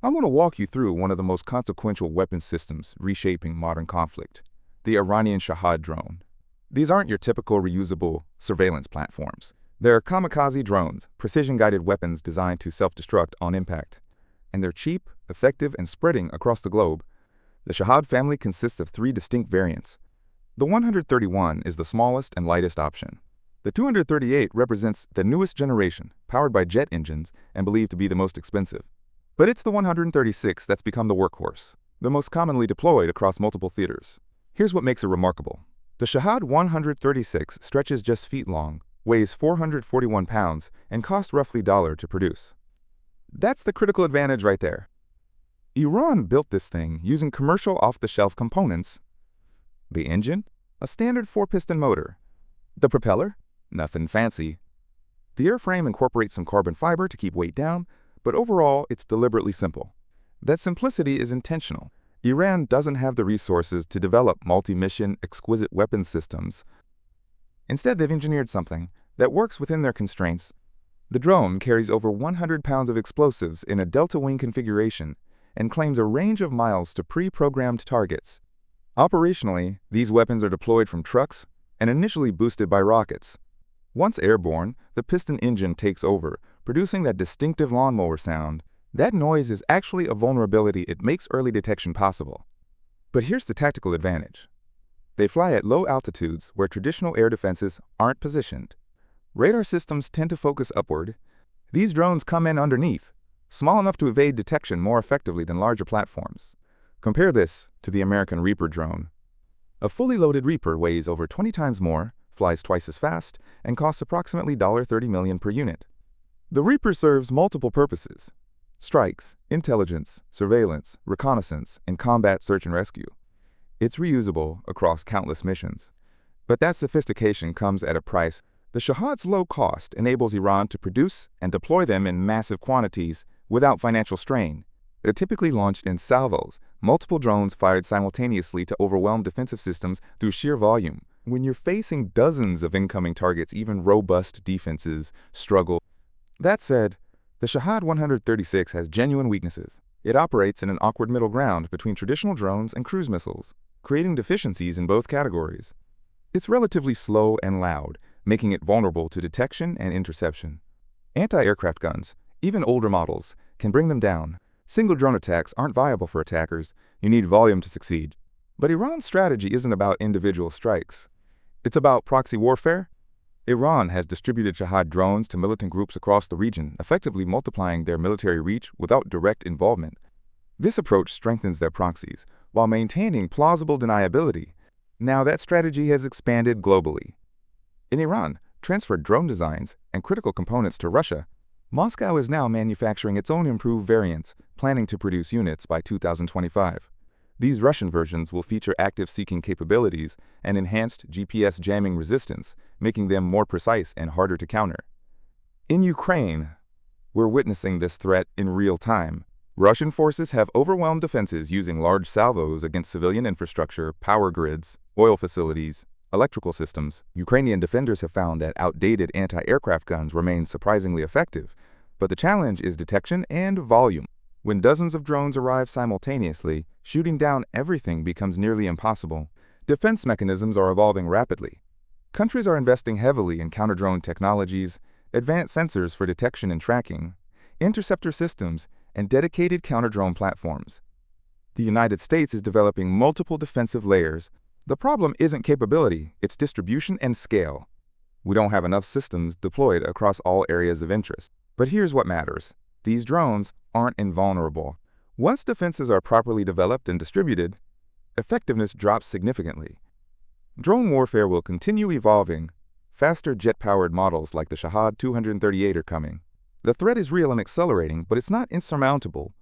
I'm going to walk you through one of the most consequential weapons systems reshaping modern conflict, the Iranian Shahad drone. These aren't your typical reusable surveillance platforms. They're kamikaze drones, precision-guided weapons designed to self-destruct on impact. And they're cheap, effective, and spreading across the globe. The Shahad family consists of three distinct variants. The 131 is the smallest and lightest option. The 238 represents the newest generation, powered by jet engines and believed to be the most expensive. But it's the 136 that's become the workhorse, the most commonly deployed across multiple theaters. Here's what makes it remarkable. The Shahad 136 stretches just feet long, weighs 441 pounds, and costs roughly $1 to produce. That's the critical advantage right there. Iran built this thing using commercial off-the-shelf components. The engine? A standard 4-piston motor. The propeller? Nothing fancy. The airframe incorporates some carbon fiber to keep weight down, but overall it's deliberately simple. That simplicity is intentional. Iran doesn't have the resources to develop multi-mission, exquisite weapons systems. Instead, they've engineered something that works within their constraints. The drone carries over 100 pounds of explosives in a delta wing configuration and claims a range of miles to pre-programmed targets. Operationally, these weapons are deployed from trucks and initially boosted by rockets. Once airborne, the piston engine takes over, producing that distinctive lawnmower sound. That noise is actually a vulnerability it makes early detection possible. But here's the tactical advantage. They fly at low altitudes where traditional air defenses aren't positioned. Radar systems tend to focus upward. These drones come in underneath, small enough to evade detection more effectively than larger platforms. Compare this to the American Reaper drone. A fully loaded Reaper weighs over 20 times more, flies twice as fast, and costs approximately $30 million per unit. The Reaper serves multiple purposes: strikes, intelligence, surveillance, reconnaissance, and combat search and rescue. It's reusable across countless missions. But that sophistication comes at a price. The Shahad's low cost enables Iran to produce and deploy them in massive quantities without financial strain. They're typically launched in salvos, multiple drones fired simultaneously to overwhelm defensive systems through sheer volume. When you're facing dozens of incoming targets, even robust defenses struggle. That said, the Shahad 136 has genuine weaknesses. It operates in an awkward middle ground between traditional drones and cruise missiles, creating deficiencies in both categories. It's relatively slow and loud, making it vulnerable to detection and interception. Anti-aircraft guns, even older models, can bring them down. Single drone attacks aren't viable for attackers. You need volume to succeed. But Iran's strategy isn't about individual strikes. It's about proxy warfare. Iran has distributed Shahad drones to militant groups across the region, effectively multiplying their military reach without direct involvement. This approach strengthens their proxies, while maintaining plausible deniability. Now that strategy has expanded globally. In Iran, transferred drone designs and critical components to Russia. Moscow is now manufacturing its own improved variants, planning to produce units by 2025. These Russian versions will feature active seeking capabilities and enhanced GPS jamming resistance, making them more precise and harder to counter. In Ukraine, we're witnessing this threat in real time. Russian forces have overwhelmed defenses using large salvos against civilian infrastructure, power grids, oil facilities, electrical systems. Ukrainian defenders have found that outdated anti-aircraft guns remain surprisingly effective, but the challenge is detection and volume. When dozens of drones arrive simultaneously, shooting down everything becomes nearly impossible. Defense mechanisms are evolving rapidly. Countries are investing heavily in counter-drone technologies, advanced sensors for detection and tracking, interceptor systems, and dedicated counter-drone platforms. The United States is developing multiple defensive layers. The problem isn't capability, it's distribution and scale. We don't have enough systems deployed across all areas of interest. But here's what matters. These drones aren't invulnerable. Once defenses are properly developed and distributed, effectiveness drops significantly. Drone warfare will continue evolving. Faster jet-powered models like the Shahad 238 are coming. The threat is real and accelerating, but it's not insurmountable.